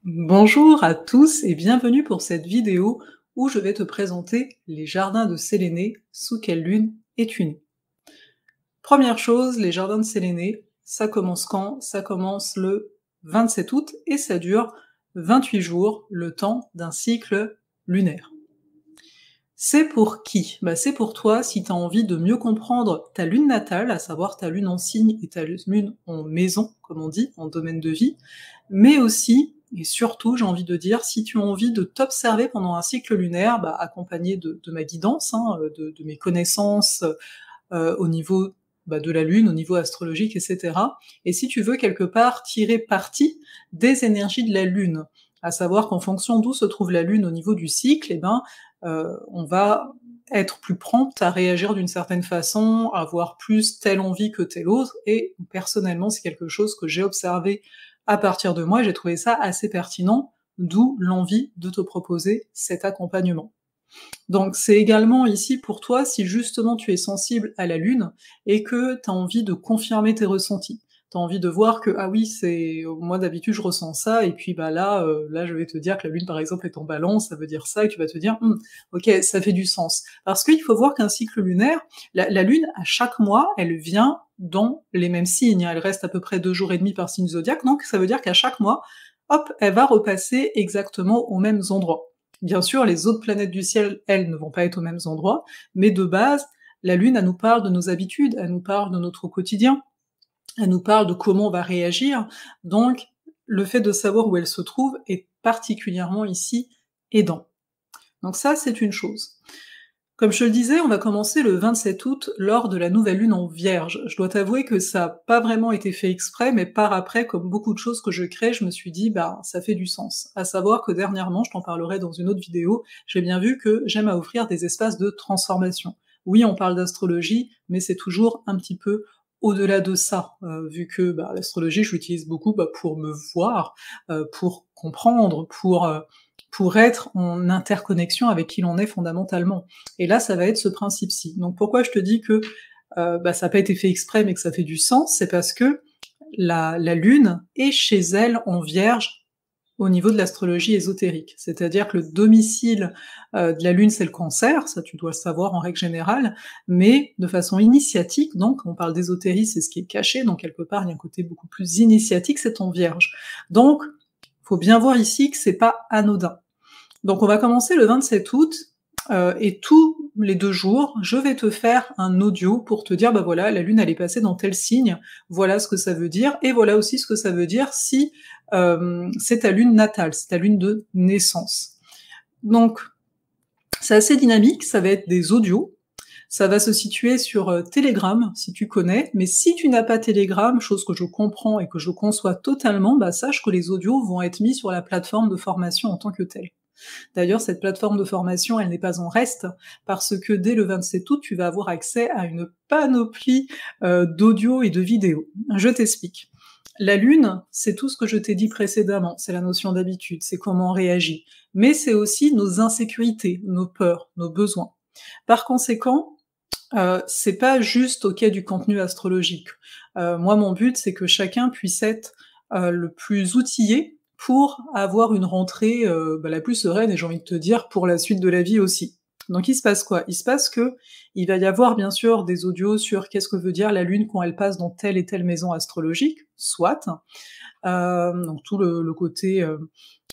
Bonjour à tous et bienvenue pour cette vidéo où je vais te présenter les jardins de Séléné, sous quelle lune es-tu né? Première chose, les jardins de Séléné, ça commence quand? Ça commence le 27 août et ça dure 28 jours, le temps d'un cycle lunaire. C'est pour qui? Bah, c'est pour toi si tu as envie de mieux comprendre ta lune natale, à savoir ta lune en signe et ta lune en maison, comme on dit, en domaine de vie, mais aussi, et surtout, j'ai envie de dire, si tu as envie de t'observer pendant un cycle lunaire, bah, accompagné de ma guidance, hein, de mes connaissances au niveau bah, de la lune, au niveau astrologique, etc. Et si tu veux quelque part tirer parti des énergies de la lune, à savoir qu'en fonction d'où se trouve la lune au niveau du cycle, eh ben, on va être plus prompte à réagir d'une certaine façon, avoir plus telle envie que telle autre, et personnellement, c'est quelque chose que j'ai observé à partir de moi, et j'ai trouvé ça assez pertinent, d'où l'envie de te proposer cet accompagnement. Donc c'est également ici pour toi si justement tu es sensible à la lune et que tu as envie de confirmer tes ressentis. Tu as envie de voir que, ah oui, c'est moi d'habitude je ressens ça, et puis bah là, là je vais te dire que la lune par exemple est en balance, ça veut dire ça, et tu vas te dire: ok, ça fait du sens. Parce qu'il faut voir qu'un cycle lunaire, la lune, à chaque mois, elle vient dans les mêmes signes, elle reste à peu près 2 jours et demi par signe zodiaque, donc ça veut dire qu'à chaque mois, hop, elle va repasser exactement aux mêmes endroits. Bien sûr, les autres planètes du ciel, elles, ne vont pas être aux mêmes endroits, mais de base, la Lune, elle nous parle de nos habitudes, elle nous parle de notre quotidien, elle nous parle de comment on va réagir, donc le fait de savoir où elle se trouve est particulièrement ici aidant. Donc ça, c'est une chose. Comme je te le disais, on va commencer le 27 août lors de la nouvelle lune en Vierge. Je dois t'avouer que ça n'a pas vraiment été fait exprès, mais par après, comme beaucoup de choses que je crée, je me suis dit, bah, ça fait du sens. À savoir que dernièrement, je t'en parlerai dans une autre vidéo, j'ai bien vu que j'aime à offrir des espaces de transformation. Oui, on parle d'astrologie, mais c'est toujours un petit peu au-delà de ça, vu que bah, l'astrologie, je l'utilise beaucoup bah, pour me voir, pour comprendre, pour être en interconnexion avec qui l'on est fondamentalement. Et là, ça va être ce principe-ci. Donc pourquoi je te dis que bah, ça n'a pas été fait exprès, mais que ça fait du sens, c'est parce que la Lune est chez elle en Vierge au niveau de l'astrologie ésotérique. C'est-à-dire que le domicile de la Lune, c'est le Cancer, ça tu dois le savoir en règle générale, mais de façon initiatique, donc on parle d'ésotérisme, c'est ce qui est caché, donc quelque part il y a un côté beaucoup plus initiatique, c'est en Vierge. Donc, faut bien voir ici que c'est pas anodin. Donc on va commencer le 27 août, et tous les 2 jours, je vais te faire un audio pour te dire, bah voilà, la lune elle est passée dans tel signe, voilà ce que ça veut dire, et voilà aussi ce que ça veut dire si c'est ta lune natale, c'est ta lune de naissance. Donc c'est assez dynamique, ça va être des audios, ça va se situer sur Telegram, si tu connais, mais si tu n'as pas Telegram, chose que je comprends et que je conçois totalement, bah sache que les audios vont être mis sur la plateforme de formation en tant que telle. D'ailleurs, cette plateforme de formation, elle n'est pas en reste, parce que dès le 27 août, tu vas avoir accès à une panoplie d'audio et de vidéos. Je t'explique. La Lune, c'est tout ce que je t'ai dit précédemment, c'est la notion d'habitude, c'est comment on réagit, mais c'est aussi nos insécurités, nos peurs, nos besoins. Par conséquent, c'est pas juste ok du contenu astrologique. Moi, mon but, c'est que chacun puisse être le plus outillé pour avoir une rentrée bah, la plus sereine, et j'ai envie de te dire pour la suite de la vie aussi. Donc il se passe quoi? Il se passe que il va y avoir bien sûr des audios sur qu'est-ce que veut dire la Lune quand elle passe dans telle et telle maison astrologique, soit, donc tout le côté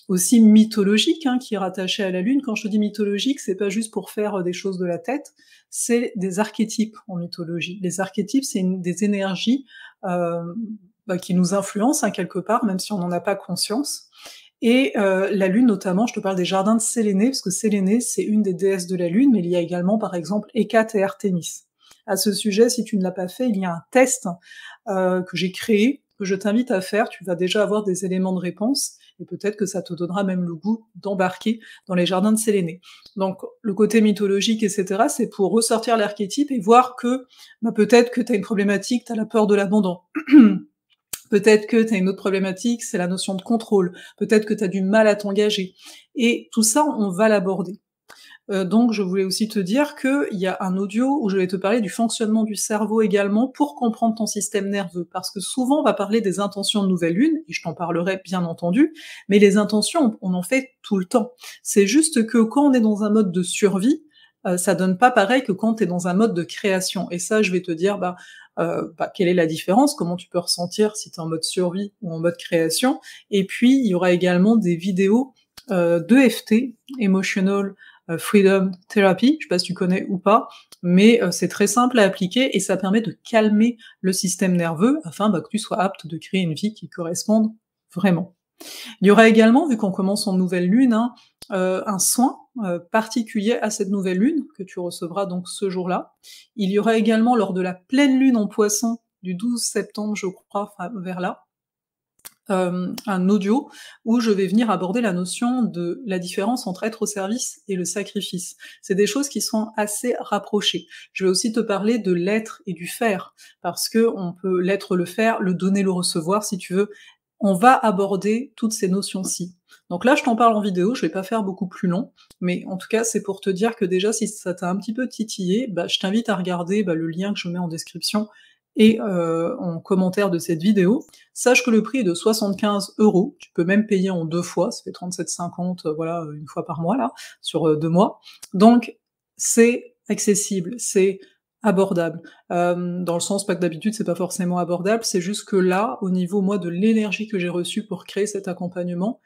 aussi mythologique hein, qui est rattaché à la Lune. Quand je te dis mythologique, c'est pas juste pour faire des choses de la tête, c'est des archétypes en mythologie. Les archétypes, c'est des énergies bah, qui nous influencent hein, quelque part, même si on n'en a pas conscience. Et la Lune notamment, je te parle des jardins de Séléné, parce que Séléné, c'est une des déesses de la Lune, mais il y a également par exemple Hécate et Artémis. À ce sujet, si tu ne l'as pas fait, il y a un test que j'ai créé, que je t'invite à faire, tu vas déjà avoir des éléments de réponse, et peut-être que ça te donnera même le goût d'embarquer dans les jardins de Séléné. Donc le côté mythologique, etc., c'est pour ressortir l'archétype et voir que bah, peut-être que tu as une problématique, tu as la peur de l'abandon. Peut-être que tu as une autre problématique, c'est la notion de contrôle. Peut-être que tu as du mal à t'engager. Et tout ça, on va l'aborder. Donc je voulais aussi te dire qu'il y a un audio où je vais te parler du fonctionnement du cerveau également pour comprendre ton système nerveux. Parce que souvent on va parler des intentions de nouvelle lune, et je t'en parlerai bien entendu, mais les intentions, on en fait tout le temps. C'est juste que quand on est dans un mode de survie, ça donne pas pareil que quand tu es dans un mode de création. Et ça, je vais te dire, quelle est la différence, comment tu peux ressentir si tu es en mode survie ou en mode création. Et puis, il y aura également des vidéos d'EFT, Emotional Freedom Therapy, je sais pas si tu connais ou pas, mais c'est très simple à appliquer et ça permet de calmer le système nerveux afin que tu sois apte de créer une vie qui corresponde vraiment. Il y aura également, vu qu'on commence en nouvelle lune, hein, un soin particulier à cette nouvelle lune, que tu recevras donc ce jour-là. Il y aura également lors de la pleine lune en Poisson, du 12 septembre je crois, enfin vers là, un audio où je vais venir aborder la notion de la différence entre être au service et le sacrifice. C'est des choses qui sont assez rapprochées. Je vais aussi te parler de l'être et du faire, parce que on peut l'être, le faire, le donner, le recevoir, si tu veux. On va aborder toutes ces notions-ci. Donc là, je t'en parle en vidéo, je vais pas faire beaucoup plus long, mais en tout cas, c'est pour te dire que déjà, si ça t'a un petit peu titillé, je t'invite à regarder le lien que je mets en description et en commentaire de cette vidéo. Sache que le prix est de 75 €, tu peux même payer en 2 fois, ça fait 37,50 voilà, une fois par mois là, sur 2 mois. Donc c'est accessible, c'est abordable. Dans le sens, pas que d'habitude c'est pas forcément abordable, c'est juste que là, au niveau moi de l'énergie que j'ai reçue pour créer cet accompagnement,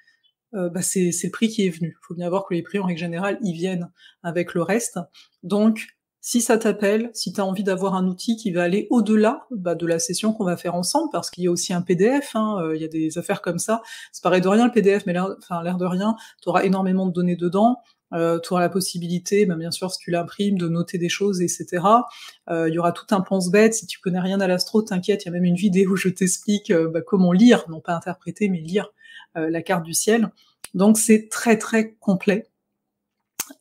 c'est le prix qui est venu. Faut bien voir que les prix en règle générale, ils viennent avec le reste. Donc si ça t'appelle, si tu as envie d'avoir un outil qui va aller au-delà, de la session qu'on va faire ensemble, parce qu'il y a aussi un PDF, hein, il y a des affaires comme ça. Ça paraît de rien le PDF, mais l'air de rien, tu auras énormément de données dedans, tu auras la possibilité, bien sûr si tu l'imprimes, de noter des choses, et cetera. Il y aura tout un pense-bête, si tu connais rien à l'astro, t'inquiète, il y a même une vidéo où je t'explique, comment lire, non pas interpréter, mais lire, la carte du ciel. Donc c'est très, très complet.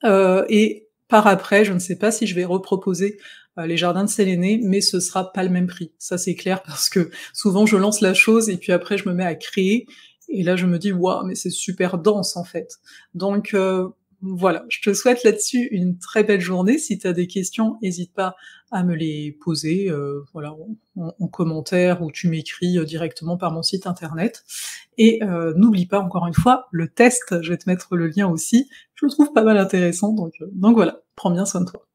Et par après, je ne sais pas si je vais reproposer les jardins de Séléné, mais ce sera pas le même prix. Ça, c'est clair, parce que souvent, je lance la chose et puis après, je me mets à créer, et là, je me dis: «Waouh, mais c'est super dense, en fait». Donc voilà, je te souhaite là-dessus une très belle journée. Si tu as des questions, hésite pas à me les poser, voilà, en commentaire, ou tu m'écris directement par mon site internet. Et n'oublie pas, encore une fois, le test, je vais te mettre le lien aussi, je le trouve pas mal intéressant, donc voilà, prends bien soin de toi.